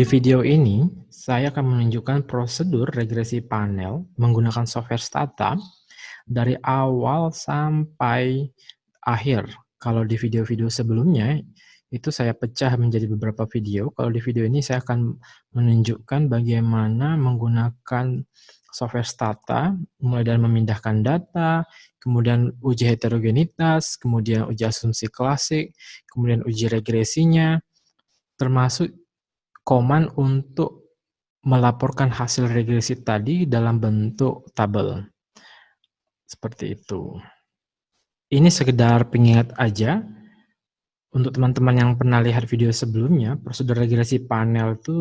video ini, saya akan menunjukkan prosedur regresi panel menggunakan software Stata dari awal sampai akhir. Kalau di video-video sebelumnya, itu saya pecah menjadi beberapa video. Kalau di video ini saya akan menunjukkan bagaimana menggunakan software Stata, mulai dari memindahkan data, kemudian uji heterogenitas, kemudian uji asumsi klasik, kemudian uji regresinya, termasuk command untuk melaporkan hasil regresi tadi dalam bentuk tabel. Seperti itu. Ini sekedar pengingat aja, untuk teman-teman yang pernah lihat video sebelumnya, prosedur regresi panel itu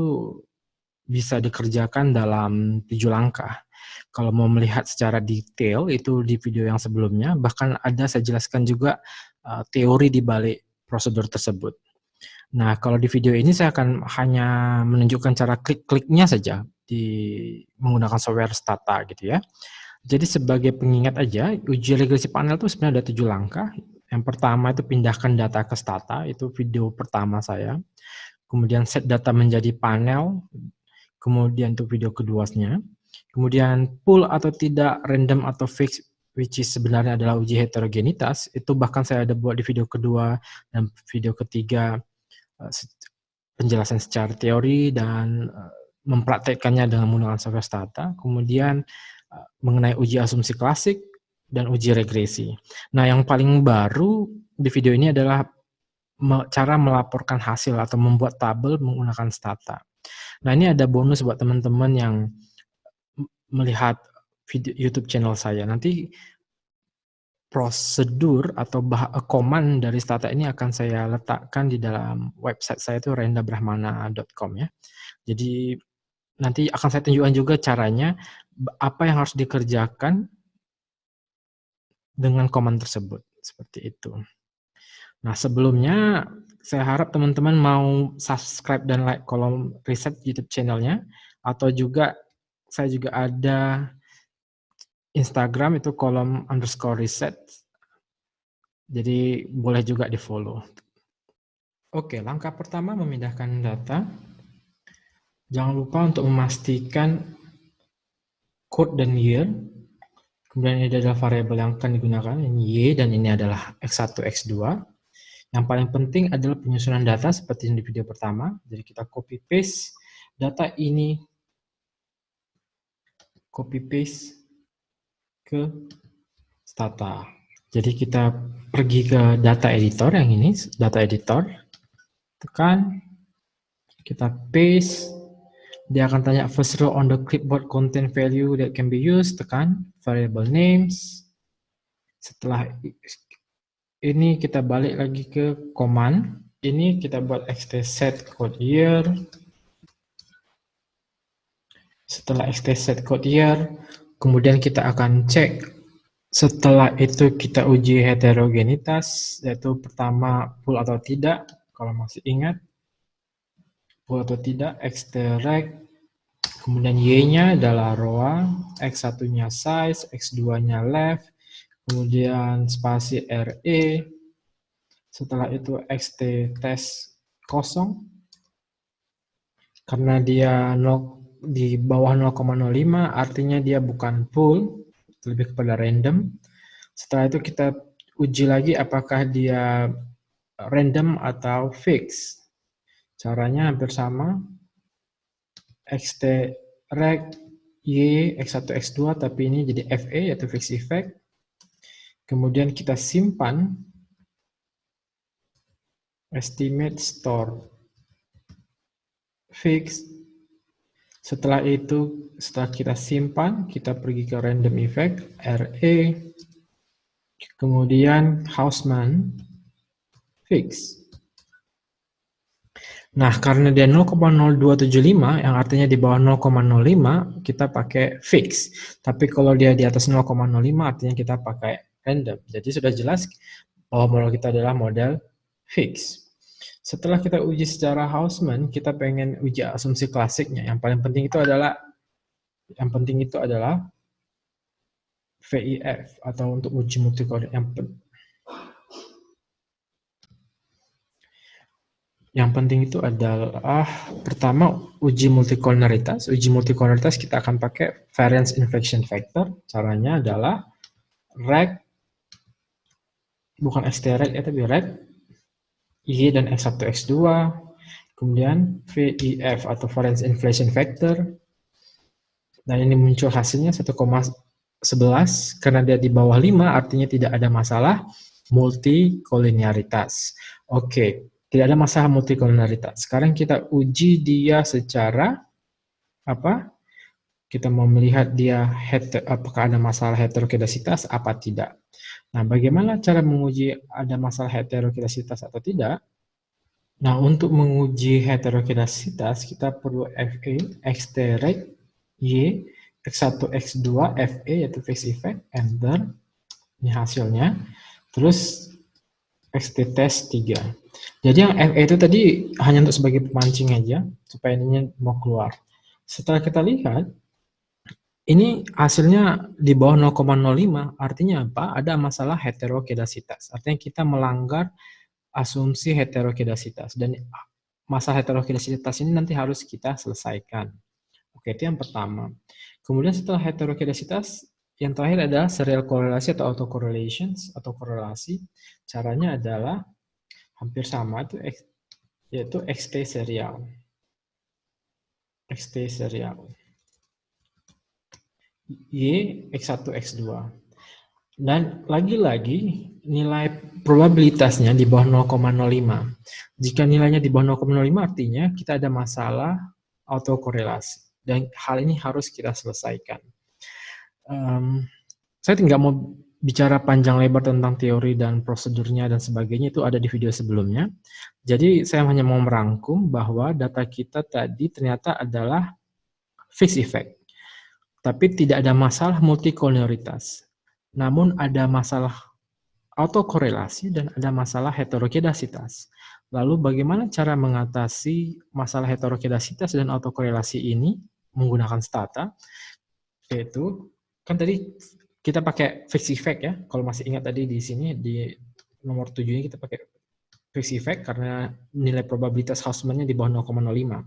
bisa dikerjakan dalam 7 langkah. Kalau mau melihat secara detail, itu di video yang sebelumnya, bahkan ada saya jelaskan juga teori di balik prosedur tersebut. Nah, kalau di video ini saya akan hanya menunjukkan cara klik-kliknya saja menggunakan software Stata gitu ya. Jadi sebagai pengingat aja, uji regresi panel itu sebenarnya ada 7 langkah. Yang pertama itu pindahkan data ke Stata, itu video pertama saya. Kemudian set data menjadi panel, kemudian untuk video keduanya. Kemudian pull atau tidak, random atau fix, which is sebenarnya adalah uji heterogenitas. Itu bahkan saya ada buat di video kedua dan video ketiga, penjelasan secara teori dan mempraktekkannya dengan menggunakan software Stata. Kemudian mengenai uji asumsi klasik dan uji regresi. Nah, yang paling baru di video ini adalah cara melaporkan hasil atau membuat tabel menggunakan Stata. Nah, ini ada bonus buat teman-teman yang melihat video YouTube channel saya. Nanti prosedur atau command dari Stata ini akan saya letakkan di dalam website saya itu rendabrahmana.com ya. Jadi nanti akan saya tunjukkan juga caranya apa yang harus dikerjakan dengan command tersebut, seperti itu. Nah, sebelumnya saya harap teman-teman mau subscribe dan like kolom riset YouTube channelnya, atau juga saya juga ada Instagram itu kolom_riset. Jadi boleh juga di-follow. Oke, langkah pertama memindahkan data. Jangan lupa untuk memastikan code dan year. Kemudian ini adalah variabel yang akan digunakan, ini Y, dan ini adalah X1, X2. Yang paling penting adalah penyusunan data seperti yang di video pertama. Jadi kita copy paste data ini, copy paste ke Stata. Jadi kita pergi ke data editor yang ini, data editor, tekan, kita paste, dia akan tanya first row on the clipboard contain value that can be used, tekan variable names. Setelah ini kita balik lagi ke command, ini kita buat set code year. Setelah set code year, kemudian kita akan cek. Setelah itu kita uji heterogenitas, yaitu pertama pull atau tidak, kalau masih ingat. Pull atau tidak, extract, kemudian Y-nya adalah row, X1-nya size, X2-nya left, kemudian spasi RE, setelah itu xt test kosong, karena dia di bawah 0,05 artinya dia bukan pull, lebih kepada random. Setelah itu kita uji lagi apakah dia random atau fix. Caranya hampir sama, xt rect y x1 x2, tapi ini jadi fa yaitu fix effect. Kemudian kita simpan estimate store fix. Setelah itu, setelah kita simpan, kita pergi ke random effect, RE, kemudian Hausman, fix. Nah, karena dia 0,0275, yang artinya di bawah 0,05, kita pakai fix. Tapi kalau dia di atas 0,05, artinya kita pakai random. Jadi sudah jelas bahwa model kita adalah model fix. Setelah kita uji secara Hausman, kita pengen uji asumsi klasiknya. Yang paling penting itu adalah VIF atau untuk uji multikode. Yang penting itu adalah pertama uji multikolonaritas. Uji multikolonaritas kita akan pakai variance inflection factor. Caranya adalah reg, bukan xtreg ya, tapi reg Y dan X1 X2, kemudian VIF atau variance inflation factor, dan ini muncul hasilnya 1,11 karena dia di bawah 5 artinya tidak ada masalah multikoliniaritas. Oke, tidak ada masalah multikoliniaritas. Sekarang kita uji dia secara apa? Kita mau melihat dia apakah ada masalah heterokedasitas apa tidak. Nah, bagaimana cara menguji ada masalah heterokedasitas atau tidak? Nah, untuk menguji heterokedasitas, kita perlu FE, xtreg, Y, X1, X2, FE, yaitu phase effect, enter. Ini hasilnya. Terus, XT test 3. Jadi yang FE itu tadi hanya untuk sebagai pemancing aja, supaya ininya mau keluar. Setelah kita lihat, ini hasilnya di bawah 0,05, artinya apa? Ada masalah heterokedasitas. Artinya kita melanggar asumsi heterokedasitas. Dan masalah heterokedasitas ini nanti harus kita selesaikan. Oke, itu yang pertama. Kemudian setelah heterokedasitas, yang terakhir adalah serial korelasi atau autocorrelations atau korelasi. Caranya adalah hampir sama, yaitu XT serial. XT serial. Y, X1, X2. Dan lagi-lagi nilai probabilitasnya di bawah 0,05. Jika nilainya di bawah 0,05 artinya kita ada masalah autokorelasi. Dan hal ini harus kita selesaikan. Saya tidak mau bicara panjang lebar tentang teori dan prosedurnya dan sebagainya, itu ada di video sebelumnya. Jadi saya hanya mau merangkum bahwa data kita tadi ternyata adalah fixed effect. Tapi tidak ada masalah multikolonialitas. Namun ada masalah autokorelasi dan ada masalah heterokedasitas. Lalu bagaimana cara mengatasi masalah heterokedasitas dan autokorelasi ini menggunakan stata? Yaitu, kan tadi kita pakai fixed effect ya. Kalau masih ingat tadi di sini, di nomor 7 ini kita pakai fixed effect karena nilai probabilitas Hausman-nya di bawah 0,05.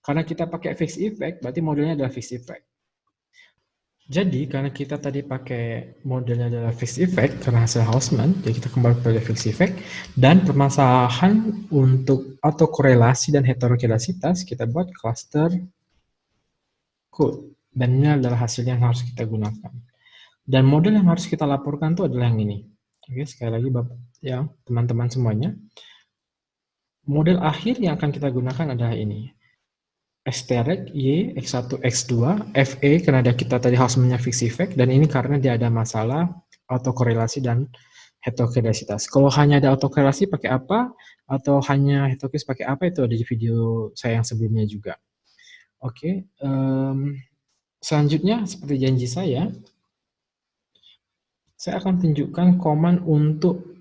Karena kita pakai fixed effect, berarti modelnya adalah fixed effect. Jadi, karena kita tadi pakai modelnya adalah fixed effect, karena hasil Hausman, jadi kita kembali pada fixed effect, dan permasalahan untuk autokorelasi dan heterokedasitas, kita buat cluster code. Dan ini adalah hasil yang harus kita gunakan. Dan model yang harus kita laporkan itu adalah yang ini. Oke, sekali lagi Bapak, ya, teman-teman semuanya. Model akhir yang akan kita gunakan adalah ini. Xtreg, Y, X1, X2, FE karena ada kita tadi Hausman-nya fixed effect, dan ini karena dia ada masalah autokorelasi dan heterokedasitas. Kalau hanya ada autokorelasi pakai apa, atau hanya heterokedasitas pakai apa, itu ada di video saya yang sebelumnya juga. Oke, selanjutnya seperti janji saya akan tunjukkan command untuk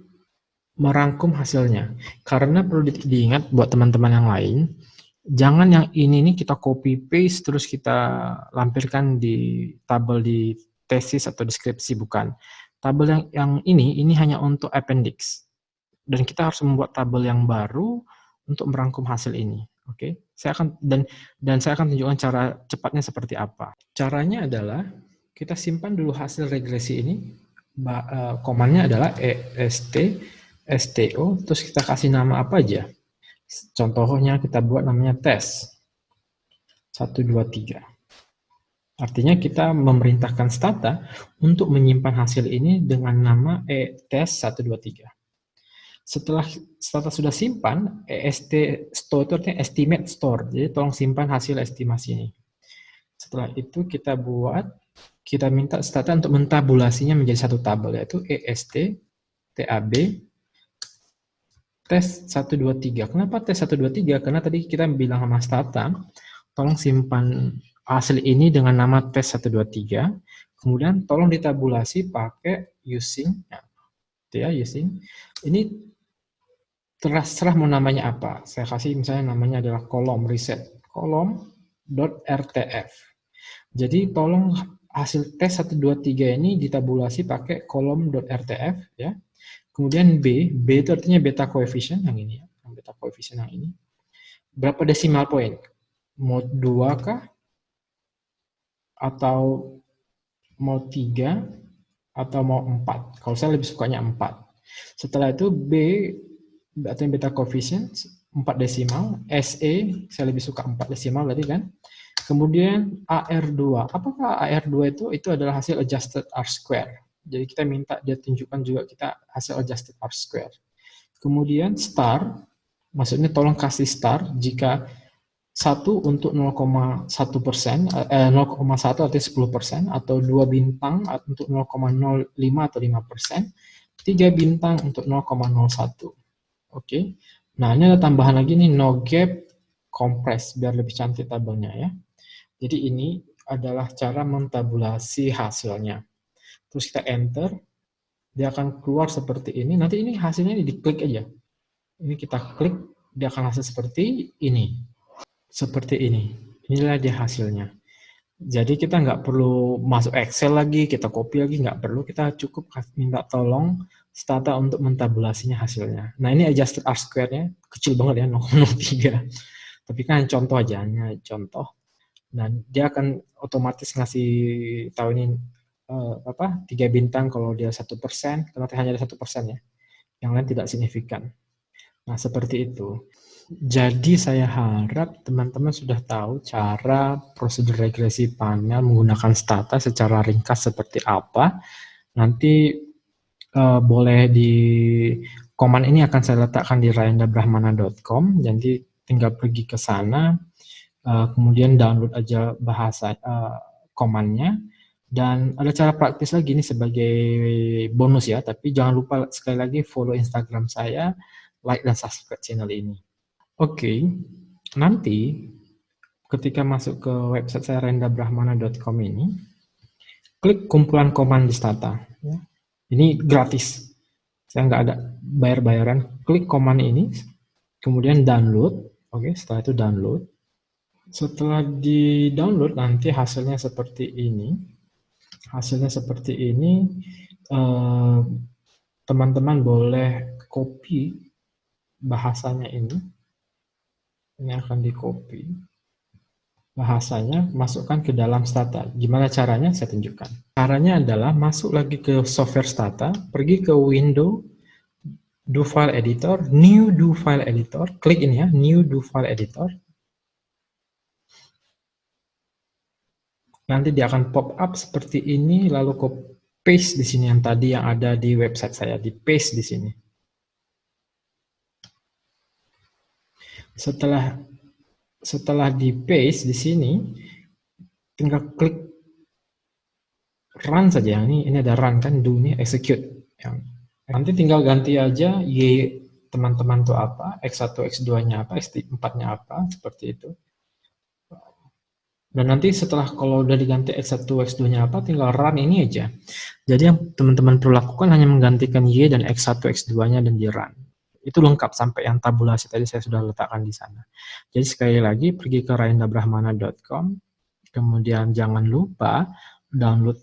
merangkum hasilnya. Karena perlu diingat buat teman-teman yang lain, jangan yang ini kita copy paste terus kita lampirkan di tabel di tesis atau deskripsi, bukan. Tabel yang ini hanya untuk appendix. Dan kita harus membuat tabel yang baru untuk merangkum hasil ini. Oke. Saya akan saya akan tunjukkan cara cepatnya seperti apa. Caranya adalah kita simpan dulu hasil regresi ini. Komannya adalah sto, terus kita kasih nama apa aja. Contohnya kita buat namanya tes 1, 2, 3. Artinya kita memerintahkan stata untuk menyimpan hasil ini dengan nama tes 1, 2, 3. Setelah stata sudah simpan, est store itu artinya estimate store. Jadi tolong simpan hasil estimasi ini. Setelah itu kita minta stata untuk mentabulasinya menjadi satu tabel, yaitu est tab tes 1, 2, 3. Kenapa tes 1, 2, 3? Karena tadi kita bilang sama stata, tolong simpan hasil ini dengan nama tes 1, 2, 3. Kemudian tolong ditabulasi pakai using. Using. Ini terserah mau namanya apa. Saya kasih misalnya namanya adalah kolom reset. kolom.rtf. Jadi tolong hasil tes 1, 2, 3 ini ditabulasi pakai kolom.rtf ya. Kemudian B itu artinya beta coefficient yang ini ya, beta koefisien yang ini. Berapa desimal point? Mau 2 kah? Atau mau 3? Atau mau 4? Kalau saya lebih sukanya 4. Setelah itu B atau beta koefisien 4 desimal, SE saya lebih suka 4 desimal tadi kan. Kemudian AR2. Apakah AR2 itu adalah hasil adjusted R-square. Jadi kita minta dia tunjukkan juga kita hasil adjusted R-square. Kemudian star, maksudnya tolong kasih star jika 1 untuk 0,1%, 0,1 atau 10%, atau 2 bintang untuk 0,05 atau 5%, 3 bintang untuk 0,01. Oke. Nah, ini ada tambahan lagi nih, no gap compress, biar lebih cantik tabelnya ya. Jadi ini adalah cara mentabulasi hasilnya. Terus kita enter, dia akan keluar seperti ini. Nanti ini hasilnya diklik aja. Ini kita klik, dia akan hasil seperti ini. Seperti ini. Inilah dia hasilnya. Jadi kita nggak perlu masuk Excel lagi, kita copy lagi, nggak perlu. Kita cukup minta tolong Stata untuk mentabulasinya hasilnya. Nah ini adjusted R-square-nya kecil banget ya, 0,03. Tapi kan contoh aja, hanya contoh. Dan dia akan otomatis ngasih tahu ini 3 bintang kalau dia 1%, karena hanya ada 1% ya. Yang lain tidak signifikan. Nah, seperti itu. Jadi saya harap teman-teman sudah tahu cara prosedur regresi panel menggunakan Stata secara ringkas seperti apa. Nanti boleh di command ini akan saya letakkan di ryandabrahmana.com. Jadi tinggal pergi ke sana, kemudian download aja bahasa command-nya. Dan ada cara praktis lagi nih sebagai bonus ya, tapi jangan lupa sekali lagi follow Instagram saya, like dan subscribe channel ini. Oke, nanti ketika masuk ke website saya ryandabrahmana.com ini, klik kumpulan command di Stata. Ya. Ini gratis, saya nggak ada bayar-bayaran. Klik command ini, kemudian download. Oke, setelah itu download. Setelah di-download nanti hasilnya seperti ini. Hasilnya seperti ini. Teman-teman boleh copy bahasanya ini. Ini akan di-copy. Bahasanya masukkan ke dalam Stata. Gimana caranya? Saya tunjukkan. Caranya adalah masuk lagi ke software Stata, pergi ke window, do file editor, new do file editor, klik ini ya, new do file editor. Nanti dia akan pop up seperti ini, lalu paste di sini yang tadi yang ada di website saya, di paste di sini. Setelah di paste di sini, tinggal klik run saja. Ini ada run kan, do nih, execute. Nanti tinggal ganti aja y teman-teman tuh apa, x1, x2-nya apa, x4-nya apa, seperti itu. Dan nanti setelah kalau udah diganti x1, x2-nya apa, tinggal run ini aja. Jadi yang teman-teman perlu lakukan hanya menggantikan y dan x1, x2-nya dan di run. Itu lengkap sampai yang tabulasi tadi saya sudah letakkan di sana. Jadi sekali lagi pergi ke ryandabrahmana.com, kemudian jangan lupa download,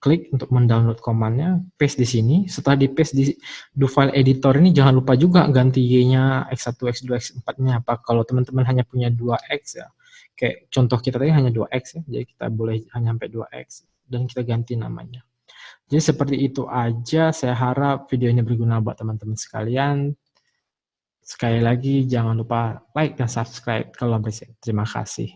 klik untuk mendownload command-nya, paste di sini. Setelah di paste di do file editor ini jangan lupa juga ganti y-nya, x1, x2, x4-nya apa. Kalau teman-teman hanya punya 2x ya, kayak contoh kita tadi hanya 2x ya, jadi kita boleh hanya sampai 2x dan kita ganti namanya. Jadi seperti itu aja, saya harap video ini berguna buat teman-teman sekalian. Sekali lagi jangan lupa like dan subscribe kalau berhasil. Terima kasih.